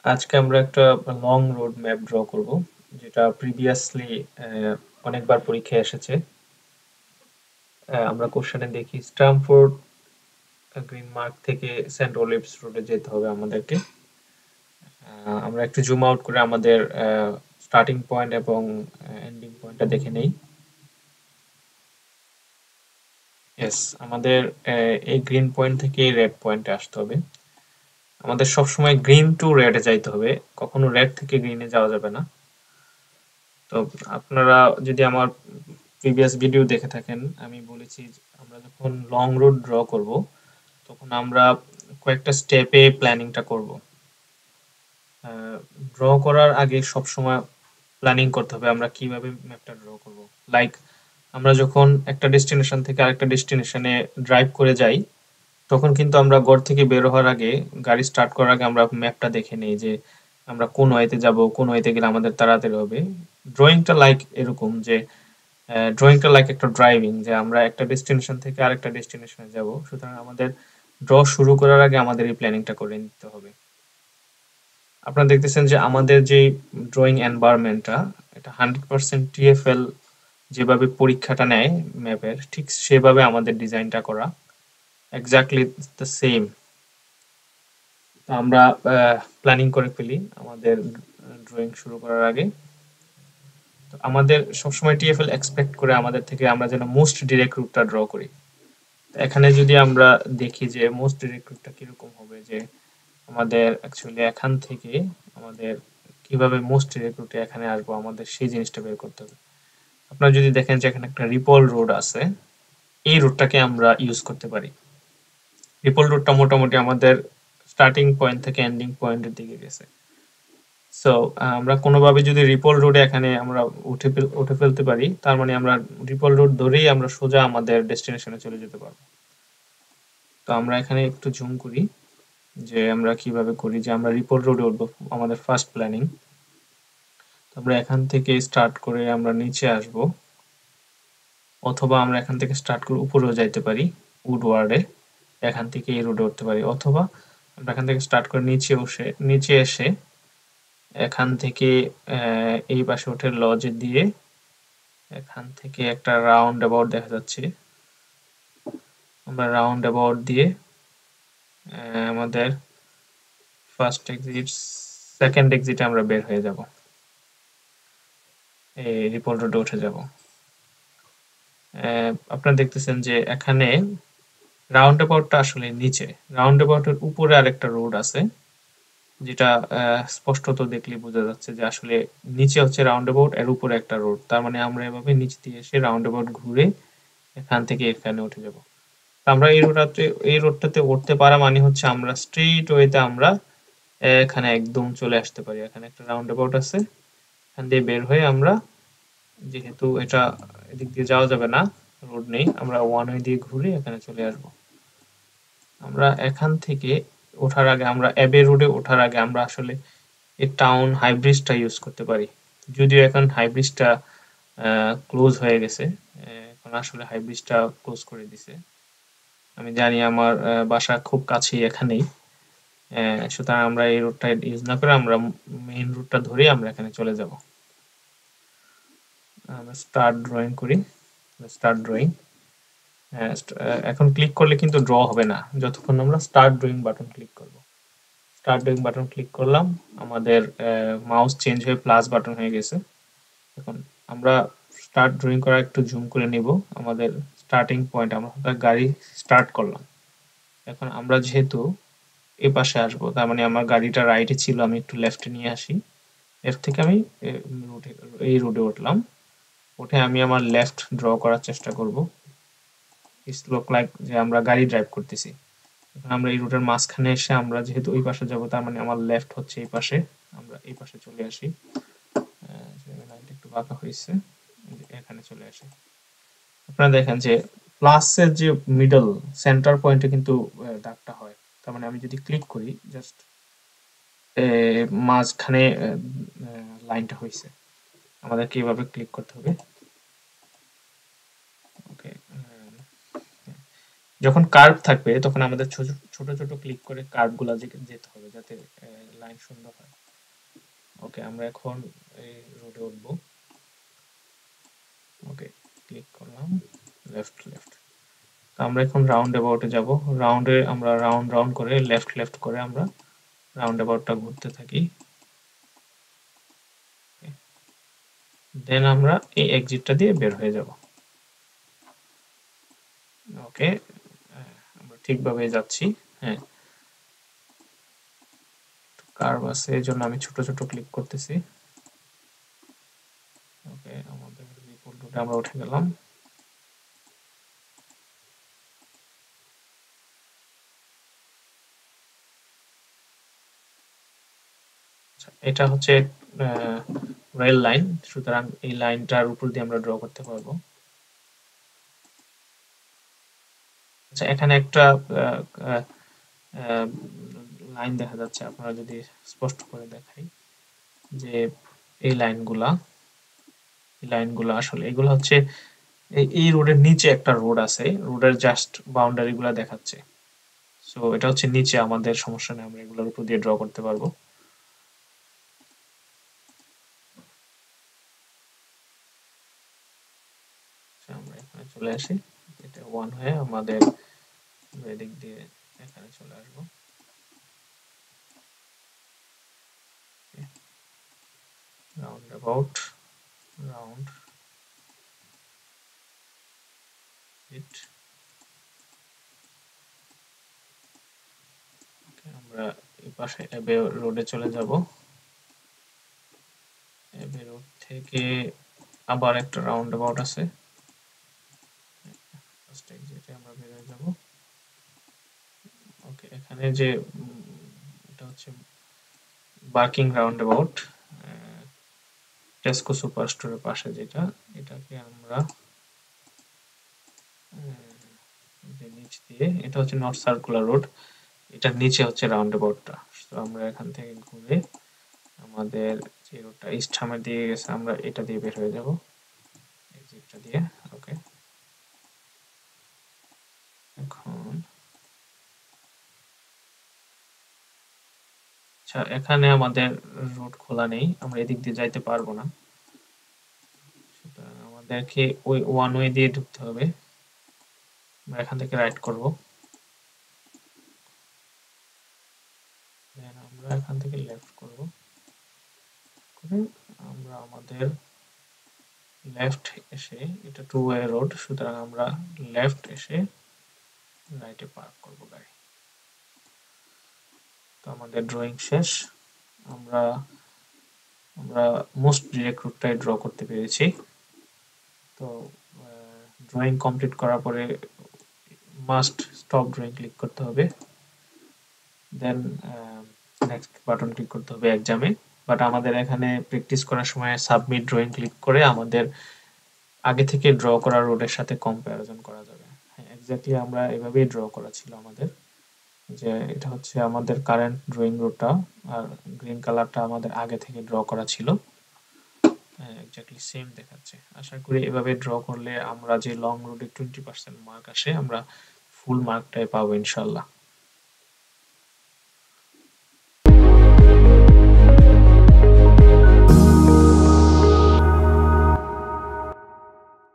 আজকে আমরা একটা লং রোড ম্যাপ ড্র করব, যেটা প্রিভিয়াসলি অনেকবার পরীক্ষায় এসেছে। আমরা কোশ্চেনে দেখি স্ট্যামফোর্ড গ্রিন মার্ক থেকে সেন্ট অলিভস রোডে যেতে হবে আমাদেরকে। আমরা একটু জুম আউট করে আমাদের স্টার্টিং পয়েন্ট এবং এন্ডিং পয়েন্টটা দেখে নেই। ইয়েস, আমাদের এই গ্রিন পয়েন্ট থেকে রেড পয়েন্টে আসতে হবে। আমাদের সবসময় গ্রিন টু রেডে যাইতে হবে, কখনো রেড থেকে গ্রিনে যাওয়া যাবে না। তো আপনারা যদি আমার প্রিভিয়াস ভিডিও দেখে থাকেন, আমি বলেছি যে আমরা যখন লং রুট ড্র করব তখন আমরা কয়েকটা স্টেপে প্ল্যানিংটা করব। ড্র করার আগে সবসময় প্ল্যানিং করতে হবে আমরা কিভাবে ম্যাপটা ড্র করব। লাইক আমরা যখন একটা ডেস্টিনেশন থেকে আরেকটা ডেস্টিনেশনে ড্রাইভ করে যাই, তখন কিন্তু আমরা ঘর থেকে বের হওয়ার আগে, গাড়ি স্টার্ট করার আগে আমরা ম্যাপটা দেখে নেই যে আমরা কোন ওয়েতে যাব, কোন ওয়েতে গেলে আমাদের তাড়াতাড়ি হবে। ড্রয়িংটা লাইক এরকম যে ড্রয়িংটা লাইক একটা ড্রাইভিং, যে আমরা একটা ডেস্টিনেশন থেকে আরেকটা ডেস্টিনেশনে যাব, সুতরাং আমাদের ড্র শুরু করার আগে আমাদের এই প্ল্যানিংটা করে নিতে হবে। আপনারা দেখতেছেন যে আমাদের যে ড্রয়িং এনভায়রনমেন্টটা, এটা 100% টিএফএল যেভাবে পরীক্ষাটা নেয় ম্যাপের, ঠিক সেভাবে আমাদের ডিজাইনটা করা, এক্স্যাক্টলি দ্য সেম। আমরা প্ল্যানিং করে ফেলি আমাদের ড্রয়িং শুরু করার আগে। তো আমাদের সবসময় টিএফএল এক্সপেক্ট করে আমাদের থেকে আমরা যেন মোস্ট ডিরেক্ট রুটটা ড্র করি। এখানে যদি আমরা দেখি যে মোস্ট ডিরেক্ট রুটটা কিরকম হবে, যে আমাদের অ্যাকচুয়ালি এখান থেকে আমাদের কিভাবে মোস্ট ডিরেক্ট রুটে এখানে আসবো, আমাদের সেই জিনিসটা বের করতে হবে। আপনারা যদি দেখেন যে এখানে একটা রিপল রোড আছে, এই রুটটাকে আমরা ইউজ করতে পারি। রিপল রুটটা মোটামুটি আমাদের স্টার্টিং পয়েন্ট থেকে এন্ডিং পয়েন্টের দিকে গেছে। সো আমরা কোনোভাবে যদি রিপল রোডে এখানে আমরা উঠে ফেলতে পারি, তার মানে আমরা রিপল রোড ধরেই আমরা সোজা আমাদের ডেস্টিনেশনে চলে যেতে পারবো। তো আমরা এখানে একটু জুম করি যে আমরা কিভাবে করি, যে আমরা রিপোর্ট রোডে উঠবো, আমাদের ফার্স্ট প্ল্যানিং। আমরা এখান থেকে স্টার্ট করে আমরা নিচে আসব, অথবা আমরা এখান থেকে স্টার্ট করে উপরেও যাইতে পারি উডওয়ার্ডে, এখান থেকে এই রোডে উঠতে পারি, অথবা আমরা এখান থেকে স্টার্ট করে নিচে এসে এখান থেকে এই পাশে উঠে লজে দিয়ে এখান থেকে একটা রাউন্ড অ্যাবাউট দেখা যাচ্ছে, আমরা রাউন্ড অ্যাবাউট দিয়ে আমাদের ফার্স্ট এক্সিট সেকেন্ড এক্সিটে আমরা বের হয়ে যাব, এই রিপোর্ট রোডে উঠে যাব। আপনারা দেখতেছেন যে এখানে রাউন্ড অ্যাবাউটটা আসলে নিচে, রাউন্ড অ্যাবাউটের উপরে আরেকটা রোড আছে, যেটা স্পষ্টত দেখলে বোঝা যাচ্ছে যে আসলে নিচে হচ্ছে রাউন্ড অ্যাবাউট, এর উপরে একটা রোড। তার মানে আমরা এভাবে নিচ দিয়ে এসে রাউন্ড অ্যাবাউট ঘুরে এখান থেকে এখানে উঠে যাব। আমরা এই রোডটাতে উঠতে পারা মানে হচ্ছে আমরা স্ট্রেট ওয়েতে আমরা এখানে একদম চলে আসতে পারি। এখানে একটা রাউন্ড অ্যাবাউট আছে, এখান দিয়ে বের হয়ে আমরা, যেহেতু এটা এদিক দিয়ে যাওয়া যাবে না, রোড নেই, আমরা ওয়ান ওয়ে দিয়ে ঘুরে এখানে চলে আসব। আমরা এখান থেকে ওঠার আগে, আমরা অ্যাবে রোডে ওঠার আগে আমরা আসলে এই টাউন হাই ব্রিজটা ইউজ করতে পারি, যদিও এখন হাই ব্রিজটা ক্লোজ হয়ে গেছে। এখন আসলে হাই ব্রিজটা ক্লোজ করে দিছে। আমি জানি আমার বাসা খুব কাছেই এখানেই, সুতরাং আমরা এই রোডটা ইউজ না করে আমরা মেইন রোডটা ধরেই আমরা এখানে চলে যাব। আমরা স্টার্ট ড্রয়িং করি, স্টার্ট ড্রয়িং। এখন ক্লিক করলে কিন্তু ড্র হবে না যতক্ষণ আমরা স্টার্ট ড্রয়িং বাটন ক্লিক করব। স্টার্ট ড্রয়িং বাটন ক্লিক করলাম, আমাদের মাউস চেঞ্জ হয়ে প্লাস বাটন হয়ে গেছে। এখন আমরা স্টার্ট ড্রয়িং করা একটু জুম করে নিব আমাদের স্টার্টিং পয়েন্ট, আমরা গাড়ি স্টার্ট করলাম। এখন আমরা যেহেতু এ পাশে আসবো, তার মানে আমার গাড়িটা রাইটে ছিল, আমি একটু লেফটে নিয়ে আসি, লেফট থেকে আমি এই রোডে উঠলাম, উঠে আমি আমার লেফট ড্র করার চেষ্টা করব। ইটস লুক লাইক যে আমরা গাড়ি ড্রাইভ করতেছি। এখন আমরা এই রুটের মাঝখানে এসে আমরা যেহেতু ওই পাশে যাব, তার মানে আমার লেফট হচ্ছে এই পাশে, আমরা এই পাশে চলে আসি। লাইনটা একটু বাঁকা হয়েছে, এখানে চলে আসি। আপনারা দেখেন যে প্লাসের যে মিডল সেন্টার পয়েন্টে কিন্তু দাগটা হয়। তার মানে আমি যদি ক্লিক করি, জাস্ট মাঝখানে লাইনটা হয়েছে। আমাদেরকে এইভাবে ক্লিক করতে হবে। ওকে, যখন কার্ভ থাকবে তখন আমাদের ছোট ছোট ছোট ক্লিক করে কার্ভ গুলা যেতে হবে যাতে লাইন সুন্দর হয়। ওকে, আমরা এখন এই রোডে উঠবো। ওকে, ক্লিক করলাম, লেফট লেফট। আমরা এখন রাউন্ড অ্যাবাউটে যাব। রাউন্ডে আমরা রাউন্ড রাউন্ড করে লেফট লেফট করে আমরা রাউন্ড অ্যাবাউটটা ঘুরতে থাকি। দেন আমরা এই এক্সিটটা দিয়ে বের হয়ে যাব। ওকে, আমরা ঠিকভাবে যাচ্ছি। হ্যাঁ, কার্ভ আছে এই জন্য আমি ছোট ছোট ক্লিক করতেছি। ওকে, আমাদের রিপোর্ট রোডে আমরা উঠে গেলাম। এটা হচ্ছে রেল লাইন, সুতরাং এই লাইনটার উপর দিয়ে আমরা ড্র করতে পারবো। আচ্ছা, এখানে একটা লাইন দেখা যাচ্ছে, আপনারা যদি স্পষ্ট করে দেখাই যে এই লাইনগুলা আসলে এগুলো হচ্ছে এই রোডের নিচে একটা রোড আছে, রোডের জাস্ট বাউন্ডারি গুলা দেখাচ্ছে। সো এটা হচ্ছে নিচে, আমাদের সমস্যা নেই, আমরা এগুলোর উপর দিয়ে ড্র করতে পারবো। আমরা এখানে চলে আসি, এটা 1 হয়ে আমাদের এদিক দিয়ে এখানে চলে আসবো। রাউন্ড অ্যাবাউট, রাউন্ড ইট। আমরা এই পাশে অ্যাবে রোডে চলে যাব। অ্যাবে রোড থেকে আবার একটা রাউন্ড অ্যাবাউট আছে, ফার্স্ট এক্সিটে আমরা বের হয়ে যাব। ওকে, এখানে যে এটা হচ্ছে barking round about, Tesco super স্টোরের পাশে যেটা, এটাকে আমরা নিচ দিয়ে, এটা হচ্ছে নর্থ সার্কুলার রোড, এটার নিচে হচ্ছে রাউন্ড অ্যাবাউটটা। তো আমরা এখান থেকে ঘুরে আমাদের যে রোডটা ইস্ট হামের দিয়ে গেছে, আমরা এটা দিয়ে বের হয়ে যাব, এক্সিটটা দিয়ে। ওকে, এখন আচ্ছা, এখানে আমাদের রোড খোলা নেই, আমরা এদিক দিয়ে যাইতে পারবো না, সুতরাং আমাদেরকে ওই ওয়ান ওয়ে দিয়ে ঢুকতে হবে। আমরা এখান থেকে রাইট করব, দেন আমরা এখান থেকে লেফট করব, করে আমরা আমাদের লেফট এসে, এটা টু ওয়ে রোড, সুতরাং আমরা লেফট এসে রাইটে পার্ক করব গাড়ি। তো আমাদের ড্রয়িং শেষ, আমরা আমরা মোস্ট ডিরেক্ট রুটটাই ড্র করতে পেরেছি। তো ড্রয়িং কমপ্লিট করার পরে মাস্ট স্টপ ড্রয়িং ক্লিক করতে হবে, দেন নেক্সট বাটন ক্লিক করতে হবে এক্সামে। বাট আমাদের এখানে প্র্যাকটিস করার সময় সাবমিট ড্রয়িং ক্লিক করে আমাদের আগে থেকে ড্র করা রোডের সাথে কম্পারিজন করা যাবে। হ্যাঁ, এক্স্যাক্টলি আমরা এভাবেই ড্র করা ছিল আমাদের, যে এটা হচ্ছে আমাদের কারেন্ট ড্রয়িং রোডটা, আর গ্রিন কালারটা আমাদের আগে থেকে ড্র করা ছিল। হ্যাঁ, এক্স্যাক্টলি সেম দেখাচ্ছে। আশা করি এভাবে ড্র করলে আমরা যে লং রোডে 20% মার্ক আসে, আমরা ফুল মার্কটাই পাবো ইনশাল্লাহ।